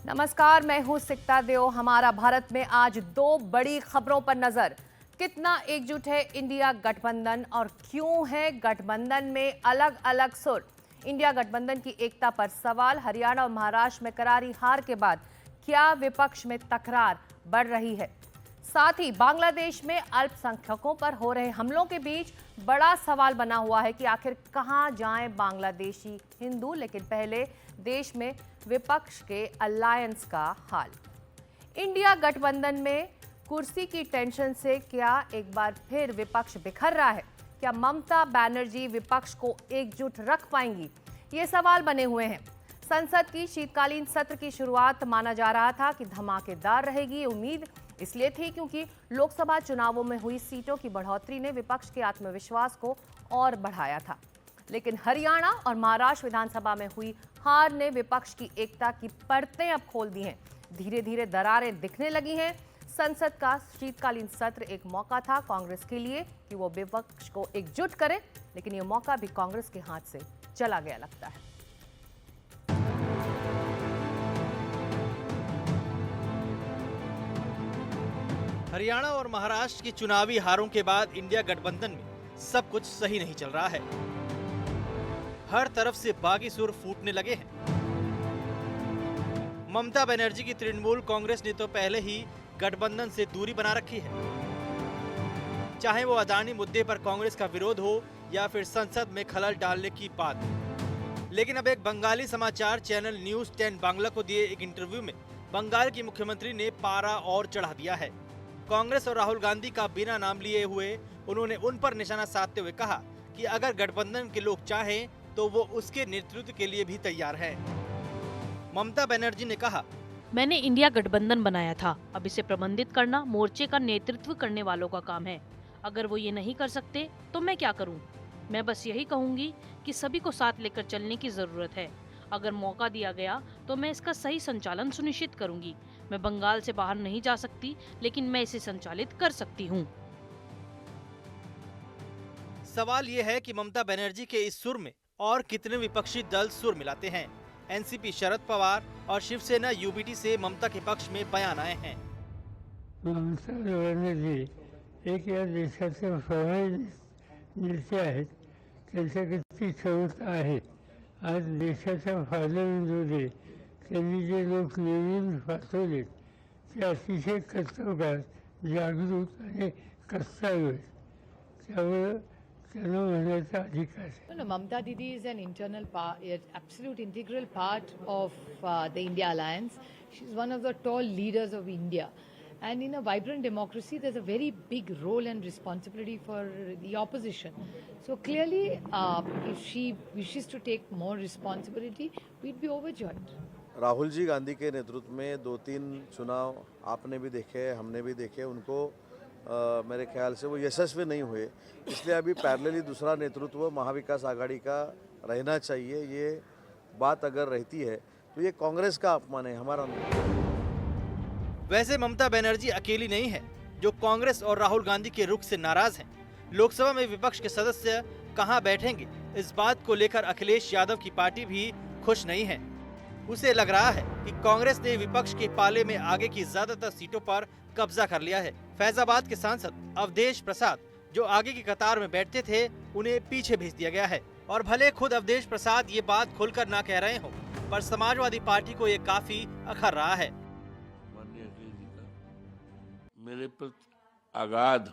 नमस्कार, मैं हूं सिकता देओ। हमारा भारत में आज दो बड़ी खबरों पर नजर। कितना एकजुट है इंडिया गठबंधन और क्यों है गठबंधन में अलग अलग सुर? इंडिया गठबंधन की एकता पर सवाल। हरियाणा और महाराष्ट्र में करारी हार के बाद क्या विपक्ष में तकरार बढ़ रही है? साथ ही बांग्लादेश में अल्पसंख्यकों पर हो रहे हमलों के बीच बड़ा सवाल बना हुआ है कि आखिर कहां जाएं बांग्लादेशी हिंदू। लेकिन पहले देश में विपक्ष के अलायंस का हाल। इंडिया गठबंधन में कुर्सी की टेंशन से क्या एक बार फिर विपक्ष बिखर रहा है? क्या ममता बनर्जी विपक्ष को एकजुट रख पाएंगी? ये सवाल बने हुए हैं। संसद की शीतकालीन सत्र की शुरुआत माना जा रहा था कि धमाकेदार रहेगी। उम्मीद इसलिए थी क्योंकि लोकसभा चुनावों में हुई सीटों की बढ़ोतरी ने विपक्ष के आत्मविश्वास को और बढ़ाया था। लेकिन हरियाणा और महाराष्ट्र विधानसभा में हुई हार ने विपक्ष की एकता की परतें अब खोल दी हैं। धीरे धीरे दरारें दिखने लगी हैं। संसद का शीतकालीन सत्र एक मौका था कांग्रेस के लिए कि वो विपक्ष को एकजुट करे, लेकिन ये मौका भी कांग्रेस के हाथ से चला गया लगता है। हरियाणा और महाराष्ट्र की चुनावी हारों के बाद इंडिया गठबंधन में सब कुछ सही नहीं चल रहा है। हर तरफ से बागी सुर फूटने लगे हैं। ममता बनर्जी की तृणमूल कांग्रेस ने तो पहले ही गठबंधन से दूरी बना रखी है। चाहे वो अदानी मुद्दे पर कांग्रेस का विरोध हो या फिर संसद में खलल डालने की बात। लेकिन अब एक बंगाली समाचार चैनल न्यूज 10 बांग्ला को दिए एक इंटरव्यू में बंगाल की मुख्यमंत्री ने पारा और चढ़ा दिया है। कांग्रेस और राहुल गांधी का बिना नाम लिए हुए उन्होंने उन पर निशाना साधते हुए कहा कि अगर गठबंधन के लोग चाहें तो वो उसके नेतृत्व के लिए भी तैयार है। ममता बनर्जी ने कहा, मैंने इंडिया गठबंधन बनाया था, अब इसे प्रबंधित करना मोर्चे का नेतृत्व करने वालों का काम है। अगर वो ये नहीं कर सकते तो मैं क्या करूं? मैं बस यही कहूंगी कि सभी को साथ लेकर चलने की जरूरत है। अगर मौका दिया गया तो मैं इसका सही संचालन सुनिश्चित करूंगी। मैं बंगाल से बाहर नहीं जा सकती, लेकिन मैं इसे संचालित कर सकती हूं। सवाल ये है कि ममता बनर्जी के इस सुर में और कितने विपक्षी दल सुर मिलाते हैं। एनसीपी शरद पवार और शिवसेना यूबीटी से ममता के पक्ष में बयान आए हैं। ममता बनर्जी एक या देशाचे नेते आहेत, त्यांच्या किती क्षमता आहे। आज देशाच्या फायद्यामध्ये त्यांनी जे लोक निवडून पाठवले ते अतिशय कर्तव्यगार, जागरूक आणि कर्तव्य, त्यामुळे त्यांना म्हणण्याचा अधिकार आहे। No, Mamta Didi is an absolute integral part of the India Alliance. She's one of the tall leaders of India. And in a vibrant democracy, there's a very big role and responsibility for the opposition. So clearly, if she wishes to take more responsibility, we'd be overjoyed. Rahul ji Gandhi के नेतृत्व में 2-3 चुनाव आपने भी देखे, हमने भी देखे, उनको मेरे ख्याल से वो यशस्वी नहीं हुए। इसलिए अभी पैरेलली दूसरा नेतृत्व महाविकास आघाड़ी का रहना चाहिए। ये बात अगर रहती है तो ये कांग्रेस का अपमान है, हमारा नहीं। वैसे ममता बनर्जी अकेली नहीं है जो कांग्रेस और राहुल गांधी के रुख से नाराज हैं। लोकसभा में विपक्ष के सदस्य कहां बैठेंगे, इस बात को लेकर अखिलेश यादव की पार्टी भी खुश नहीं है। उसे लग रहा है कि कांग्रेस ने विपक्ष के पाले में आगे की ज्यादातर सीटों पर कब्जा कर लिया है। फैजाबाद के सांसद अवधेश प्रसाद जो आगे की कतार में बैठते थे, उन्हें पीछे भेज दिया गया है। और भले खुद अवधेश प्रसाद ये बात खुलकर ना कह रहे हो, पर समाजवादी पार्टी को ये काफी अखर रहा है। मेरे प्रति अगाध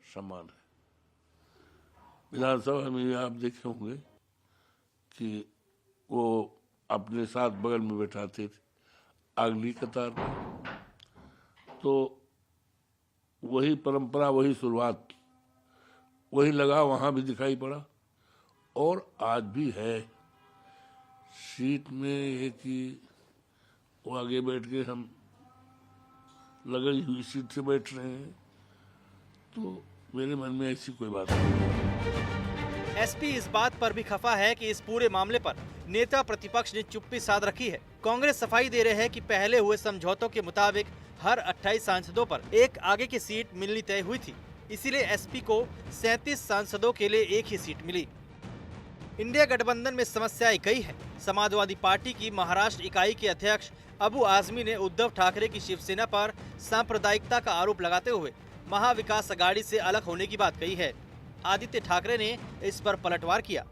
सम्मान है। विधानसभा में आप देखे होंगे कि वो अपने साथ बगल में बैठाते थे अगली कतार में। तो वही परंपरा, वही शुरुआत, वही लगाव वहाँ भी दिखाई पड़ा और आज भी है। सीट में एक ही वो आगे बैठ के हम लगी हुई सीट से बैठ रहे हैं, तो मेरे मन में ऐसी कोई बात नहीं। एसपी इस बात पर भी खफा है कि इस पूरे मामले पर नेता प्रतिपक्ष ने चुप्पी साध रखी है। कांग्रेस सफाई दे रहे हैं कि पहले हुए समझौतों के मुताबिक हर 28 सांसदों पर एक आगे की सीट मिलनी तय हुई थी। इसीलिए एसपी को 37 सांसदों के लिए एक ही सीट मिली। इंडिया गठबंधन में समस्याएं कई हैं। समाजवादी पार्टी की महाराष्ट्र इकाई के अध्यक्ष अबू आजमी ने उद्धव ठाकरे की शिवसेना पर सांप्रदायिकता का आरोप लगाते हुए महाविकास अघाड़ी से अलग होने की बात कही है। आदित्य ठाकरे ने इस पर पलटवार किया।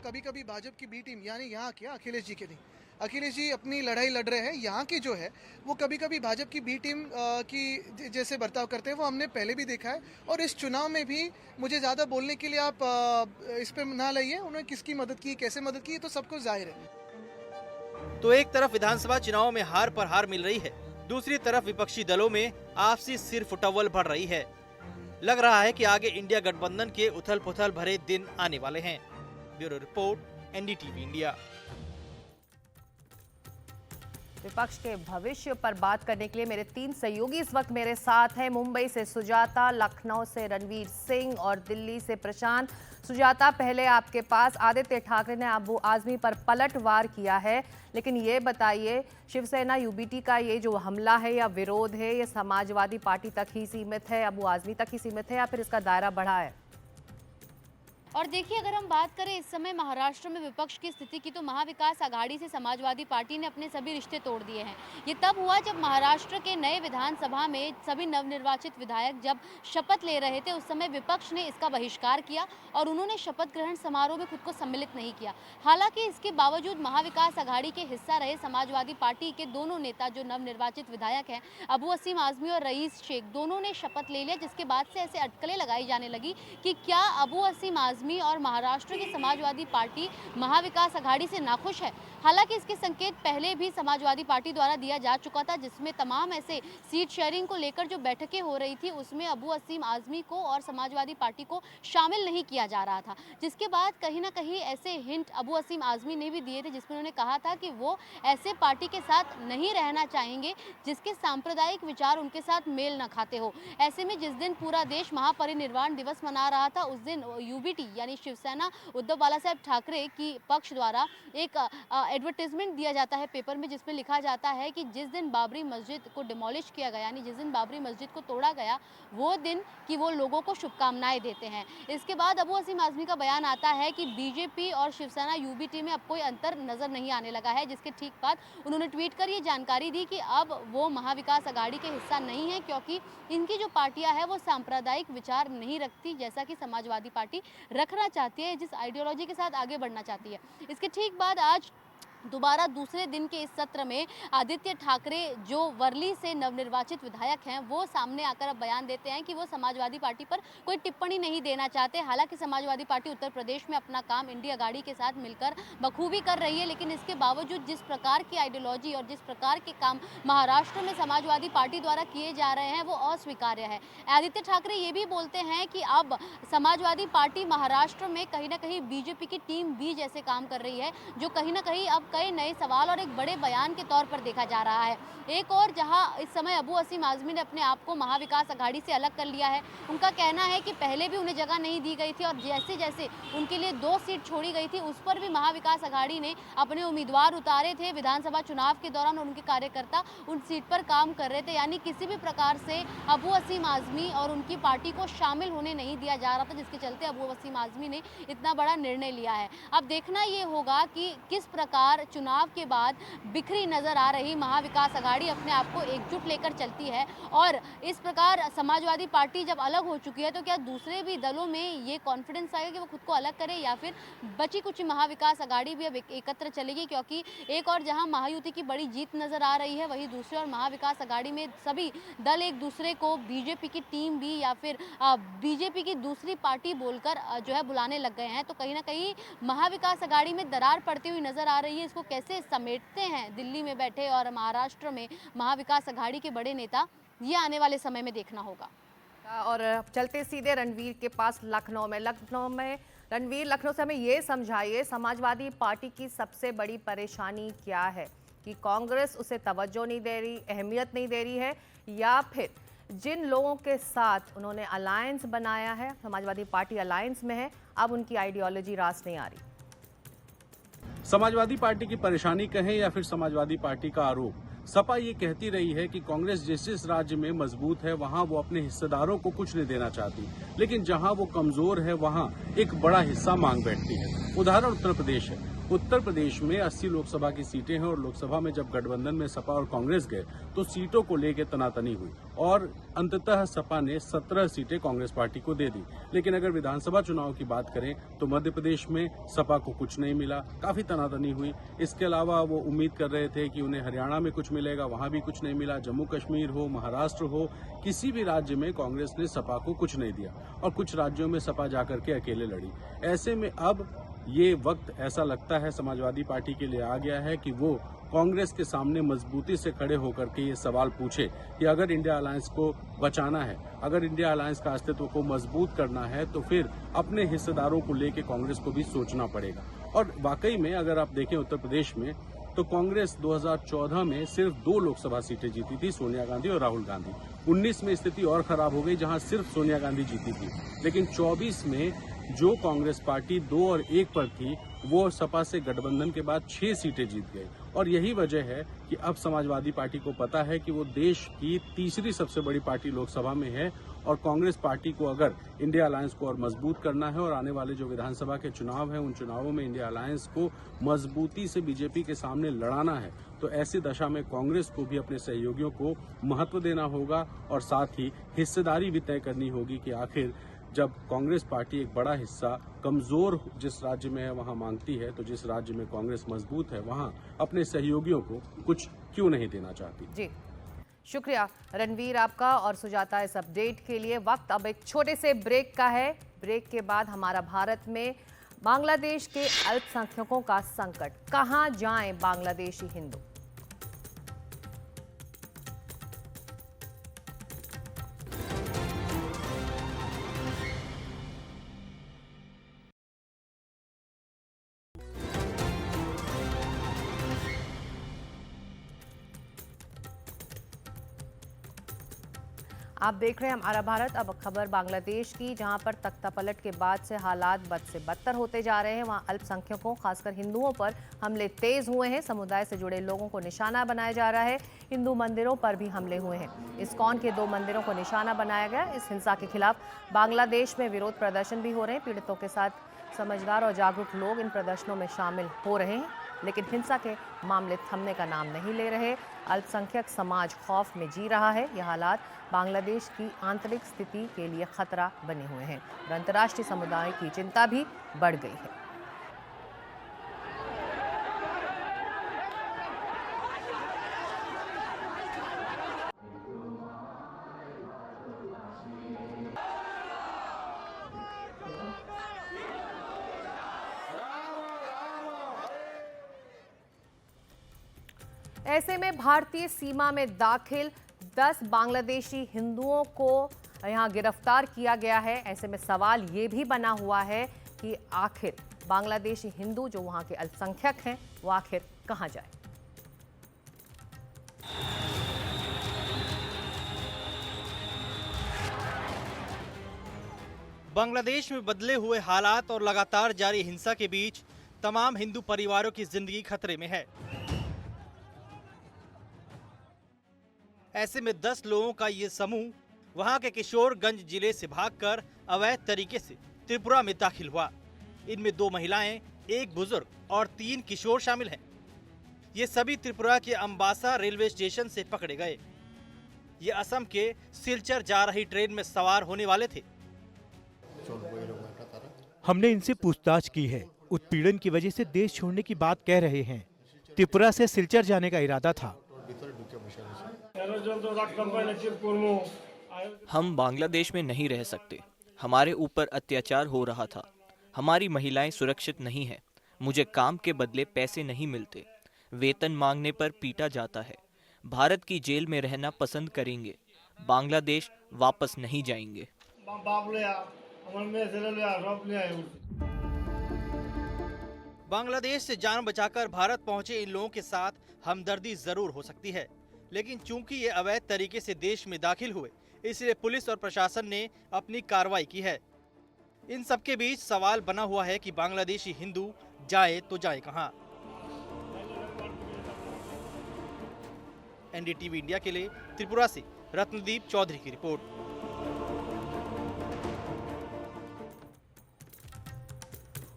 कभी कभी भाजपा की बी टीम यानी यहाँ क्या अखिलेश जी के नहीं, अखिलेश जी अपनी लड़ाई लड़ रहे हैं, यहाँ की जो है वो कभी कभी भाजपा की बी टीम की जैसे बर्ताव करते हैं वो हमने पहले भी देखा है। और इस चुनाव में भी मुझे ज़्यादा बोलने के लिए आप इस पे ना लाइए, उन्होंने किसकी मदद की, कैसे मदद की, तो सबको जाहिर है। तो एक तरफ विधानसभा चुनाव में हार पर हार मिल रही है, दूसरी तरफ विपक्षी दलों में आपसी सिर फुटअव्वल बढ़ रही है। लग रहा है कि आगे इंडिया गठबंधन के उथल पुथल भरे दिन आने वाले हैं। Bureau report, NDTV India. विपक्ष के भविष्य पर बात करने के लिए मेरे 3 सहयोगी इस वक्त मेरे साथ हैं। मुंबई से सुजाता, लखनऊ से रणवीर सिंह और दिल्ली से प्रशांत। सुजाता, पहले आपके पास आदित्य ठाकरे ने अबू आजमी पर पलटवार किया है, लेकिन ये बताइए शिवसेना यूबीटी का ये जो हमला है या विरोध है, ये समाजवादी पार्टी तक ही सीमित है, अबू आजमी तक ही सीमित है या फिर इसका दायरा बढ़ा है? और देखिए, अगर हम बात करें इस समय महाराष्ट्र में विपक्ष की स्थिति की, तो महाविकास आघाड़ी से समाजवादी पार्टी ने अपने सभी रिश्ते तोड़ दिए हैं। ये तब हुआ जब महाराष्ट्र के नए विधानसभा में सभी नवनिर्वाचित विधायक जब शपथ ले रहे थे, उस समय विपक्ष ने इसका बहिष्कार किया और उन्होंने शपथ ग्रहण समारोह में खुद को सम्मिलित नहीं किया। हालांकि इसके बावजूद महाविकास आघाड़ी के हिस्सा रहे समाजवादी पार्टी के दोनों नेता जो नवनिर्वाचित विधायक हैं, अबू असीम आजमी और रईस शेख, दोनों ने शपथ ले लिया, जिसके बाद से ऐसे अटकलें लगाई जाने लगी कि क्या अबू असीम आजमी और महाराष्ट्र की समाजवादी पार्टी महाविकास आघाड़ी से नाखुश है। हालांकि इसके संकेत पहले भी समाजवादी पार्टी द्वारा दिया जा चुका था, जिसमें तमाम ऐसे सीट शेयरिंग को लेकर जो बैठकें हो रही थी उसमें अबू असीम आजमी को और समाजवादी पार्टी को शामिल नहीं किया जा रहा था। जिसके बाद कहीं ना कहीं ऐसे हिंट अबू असीम आजमी ने भी दिए थे, जिसमें उन्होंने कहा था कि वो ऐसे पार्टी के साथ नहीं रहना चाहेंगे जिसके सांप्रदायिक विचार उनके साथ मेल न खाते हो। ऐसे में जिस दिन पूरा देश महापरिनिर्वाण दिवस मना रहा था, उस दिन यूबीटी यानी शिवसेना उद्धव बाला साहब ठाकरे की पक्ष द्वारा एक एडवर्टाइजमेंट दिया जाता है पेपर में, जिसमें लिखा जाता है कि जिस दिन बाबरी मस्जिद को डिमोलिश किया गया, यानी जिस दिन बाबरी मस्जिद को तोड़ा गया, वो दिन कि वो लोगों को शुभकामनाएं देते हैं। इसके बाद अबू असीम आजमी का बयान आता है कि बीजेपी और शिवसेना यूबीटी में अब कोई अंतर नजर नहीं आने लगा है, जिसके ठीक बाद उन्होंने ट्वीट कर ये जानकारी दी कि अब वो महाविकास आघाड़ी के हिस्सा नहीं है, क्योंकि इनकी जो पार्टियां है वो सांप्रदायिक विचार नहीं रखती, जैसा कि समाजवादी पार्टी रखना चाहती है, जिस आइडियोलॉजी के साथ आगे बढ़ना चाहती है। इसके ठीक बाद आज दोबारा दूसरे दिन के इस सत्र में आदित्य ठाकरे जो वर्ली से नवनिर्वाचित विधायक हैं, वो सामने आकर अब बयान देते हैं कि वो समाजवादी पार्टी पर कोई टिप्पणी नहीं देना चाहते। हालांकि समाजवादी पार्टी उत्तर प्रदेश में अपना काम इंडिया आघाड़ी के साथ मिलकर बखूबी कर रही है, लेकिन इसके बावजूद जिस प्रकार की आइडियोलॉजी और जिस प्रकार के काम महाराष्ट्र में समाजवादी पार्टी द्वारा किए जा रहे हैं वो अस्वीकार्य है। आदित्य ठाकरे ये भी बोलते हैं कि अब समाजवादी पार्टी महाराष्ट्र में कहीं ना कहीं बीजेपी की टीम बी जैसे काम कर रही है, जो कहीं ना कहीं अब कई नए सवाल और एक बड़े बयान के तौर पर देखा जा रहा है। एक और जहां इस समय अबू असीम आजमी ने अपने आप को महाविकास आघाड़ी से अलग कर लिया है। उनका कहना है कि पहले भी उन्हें जगह नहीं दी गई थी और जैसे जैसे उनके लिए 2 सीट छोड़ी गई थी, उस पर भी महाविकास आघाड़ी ने अपने उम्मीदवार उतारे थे विधानसभा चुनाव के दौरान, उनके कार्यकर्ता उन सीट पर काम कर रहे थे। यानी किसी भी प्रकार से अबू असीम आजमी और उनकी पार्टी को शामिल होने नहीं दिया जा रहा था, जिसके चलते अबू असीम आजमी ने इतना बड़ा निर्णय लिया है। अब देखना ये होगा कि किस प्रकार चुनाव के बाद बिखरी नजर आ रही महाविकास आघाड़ी अपने आप को एकजुट लेकर चलती है, और इस प्रकार समाजवादी पार्टी जब अलग हो चुकी है तो क्या दूसरे भी दलों में ये कॉन्फिडेंस आएगा कि वो खुद को अलग करे, या फिर बची कुछ महाविकास आघाड़ी भी अब एकत्र चलेगी। क्योंकि एक और जहां महायुति की बड़ी जीत नजर आ रही है, वहीं दूसरी ओर महाविकास आघाड़ी में सभी दल एक दूसरे को बीजेपी की टीम भी या फिर बीजेपी की दूसरी पार्टी बोलकर जो है बुलाने लग गए हैं। तो कहीं ना कहीं महाविकास आघाड़ी में दरार पड़ती हुई नजर आ रही है। इसको कैसे समेटते हैं दिल्ली में बैठे और महाराष्ट्र में महाविकास आघाड़ी के बड़े नेता, ये आने वाले समय में देखना होगा। और चलते सीधे रणवीर के पास लखनऊ में रणवीर, लखनऊ से हमें ये समझाइए समाजवादी पार्टी की सबसे बड़ी परेशानी क्या है, कि कांग्रेस उसे तवज्जो नहीं दे रही, अहमियत नहीं दे रही है, या फिर जिन लोगों के साथ उन्होंने अलायंस बनाया है, समाजवादी पार्टी अलायंस में है, अब उनकी आइडियोलॉजी रास नहीं आ रही? समाजवादी पार्टी की परेशानी कहें या फिर समाजवादी पार्टी का आरोप, सपा ये कहती रही है कि कांग्रेस जिस जिस राज्य में मजबूत है वहां वो अपने हिस्सेदारों को कुछ नहीं देना चाहती, लेकिन जहां वो कमजोर है वहां एक बड़ा हिस्सा मांग बैठती है। उदाहरण उत्तर प्रदेश है। उत्तर प्रदेश में 80 लोकसभा की सीटें हैं और लोकसभा में जब गठबंधन में सपा और कांग्रेस गए तो सीटों को लेकर तनातनी हुई और अंततः सपा ने 17 सीटें कांग्रेस पार्टी को दे दी। लेकिन अगर विधानसभा चुनाव की बात करें तो मध्य प्रदेश में सपा को कुछ नहीं मिला, काफी तनातनी हुई। इसके अलावा वो उम्मीद कर रहे थे कि उन्हें हरियाणा में कुछ मिलेगा, वहां भी कुछ नहीं मिला। जम्मू कश्मीर हो, महाराष्ट्र हो, किसी भी राज्य में कांग्रेस ने सपा को कुछ नहीं दिया और कुछ राज्यों में सपा जाकर के अकेले लड़ी। ऐसे में अब ये वक्त ऐसा लगता है समाजवादी पार्टी के लिए आ गया है कि वो कांग्रेस के सामने मजबूती से खड़े होकर के ये सवाल पूछे कि अगर इंडिया अलायंस को बचाना है, अगर इंडिया अलायंस का अस्तित्व को मजबूत करना है तो फिर अपने हिस्सेदारों को लेकर कांग्रेस को भी सोचना पड़ेगा। और वाकई में अगर आप देखें उत्तर प्रदेश में तो कांग्रेस 2014 में सिर्फ 2 लोकसभा सीटें जीती थी, सोनिया गांधी और राहुल गांधी। 19 में स्थिति और खराब हो गई जहां सिर्फ सोनिया गांधी जीती थी, लेकिन 24 में जो कांग्रेस पार्टी 2 और 1 पर थी वो सपा से गठबंधन के बाद 6 सीटें जीत गई। और यही वजह है कि अब समाजवादी पार्टी को पता है कि वो देश की तीसरी सबसे बड़ी पार्टी लोकसभा में है और कांग्रेस पार्टी को अगर इंडिया अलायंस को और मजबूत करना है और आने वाले जो विधानसभा के चुनाव हैं उन चुनावों में इंडिया अलायंस को मजबूती से बीजेपी के सामने लड़ाना है, तो ऐसी दशा में कांग्रेस को भी अपने सहयोगियों को महत्व देना होगा और साथ ही हिस्सेदारी भी तय करनी होगी कि आखिर जब कांग्रेस पार्टी एक बड़ा हिस्सा कमजोर जिस राज्य में है वहां मांगती है, तो जिस राज्य में कांग्रेस मजबूत है वहां अपने सहयोगियों को कुछ क्यों नहीं देना चाहती। जी शुक्रिया रणवीर आपका और सुजाता इस अपडेट के लिए। वक्त अब एक छोटे से ब्रेक का है। ब्रेक के बाद हमारा भारत में बांग्लादेश के अल्पसंख्यकों का संकट, कहां जाएं बांग्लादेशी हिंदू। आप देख रहे हैं हमारा भारत। अब खबर बांग्लादेश की, जहां पर तख्तापलट के बाद से हालात बद से बदतर होते जा रहे हैं। वहां अल्पसंख्यकों खासकर हिंदुओं पर हमले तेज हुए हैं। समुदाय से जुड़े लोगों को निशाना बनाया जा रहा है। हिंदू मंदिरों पर भी हमले हुए हैं। इस्कॉन के 2 मंदिरों को निशाना बनाया गया। इस हिंसा के खिलाफ बांग्लादेश में विरोध प्रदर्शन भी हो रहे हैं। पीड़ितों के साथ समझदार और जागरूक लोग इन प्रदर्शनों में शामिल हो रहे हैं, लेकिन हिंसा के मामले थमने का नाम नहीं ले रहे। अल्पसंख्यक समाज खौफ में जी रहा है। यह हालात बांग्लादेश की आंतरिक स्थिति के लिए खतरा बने हुए हैं और अंतर्राष्ट्रीय समुदाय की चिंता भी बढ़ गई है। ऐसे में भारतीय सीमा में दाखिल 10 बांग्लादेशी हिंदुओं को यहां गिरफ्तार किया गया है। ऐसे में सवाल ये भी बना हुआ है कि आखिर बांग्लादेशी हिंदू जो वहां के अल्पसंख्यक हैं वो आखिर कहां जाए। बांग्लादेश में बदले हुए हालात और लगातार जारी हिंसा के बीच तमाम हिंदू परिवारों की जिंदगी खतरे में है। ऐसे में 10 लोगों का ये समूह वहां के किशोरगंज जिले से भागकर अवैध तरीके से त्रिपुरा में दाखिल हुआ। इनमें 2 महिलाएं, 1 बुजुर्ग और 3 किशोर शामिल हैं। ये सभी त्रिपुरा के अम्बासा रेलवे स्टेशन से पकड़े गए। ये असम के सिलचर जा रही ट्रेन में सवार होने वाले थे। हमने इनसे पूछताछ की है। उत्पीड़न की वजह से देश छोड़ने की बात कह रहे हैं। त्रिपुरा से सिलचर जाने का इरादा था। हम बांग्लादेश में नहीं रह सकते। हमारे ऊपर अत्याचार हो रहा था। हमारी महिलाएं सुरक्षित नहीं हैं। मुझे काम के बदले पैसे नहीं मिलते। वेतन मांगने पर पीटा जाता है। भारत की जेल में रहना पसंद करेंगे। बांग्लादेश वापस नहीं जाएंगे। बांग्लादेश से जान बचाकर भारत पहुंचे इन लोगों के साथ हमदर्दी जरूर हो सकती है, लेकिन चूंकि ये अवैध तरीके से देश में दाखिल हुए, इसलिए पुलिस और प्रशासन ने अपनी कार्रवाई की है। इन सबके बीच सवाल बना हुआ है कि बांग्लादेशी हिंदू जाए तो जाए कहां। एनडीटीवी इंडिया के लिए त्रिपुरा से रत्नदीप चौधरी की रिपोर्ट।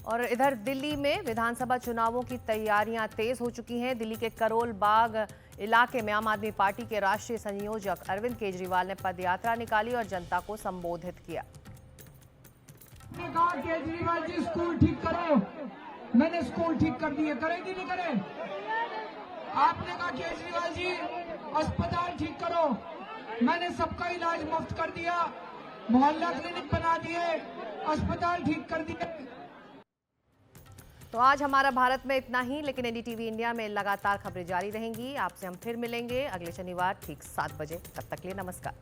और इधर दिल्ली में विधानसभा चुनावों की तैयारियां तेज हो चुकी हैं। दिल्ली के करोल बाग इलाके में आम आदमी पार्टी के राष्ट्रीय संयोजक अरविंद केजरीवाल ने पदयात्रा निकाली और जनता को संबोधित किया। कहा केजरीवाल जी स्कूल ठीक करो, मैंने स्कूल ठीक कर दिए, करेंगे नहीं करे? आपने कहा केजरीवाल जी अस्पताल ठीक करो, मैंने सबका इलाज मुफ्त कर दिया, मोहल्ला क्लिनिक बना दिए, अस्पताल ठीक कर दिए। तो आज हमारा भारत में इतना ही, लेकिन एनडीटीवी इंडिया में लगातार खबरें जारी रहेंगी। आपसे हम फिर मिलेंगे अगले शनिवार ठीक 7 बजे। तब तक के लिए नमस्कार।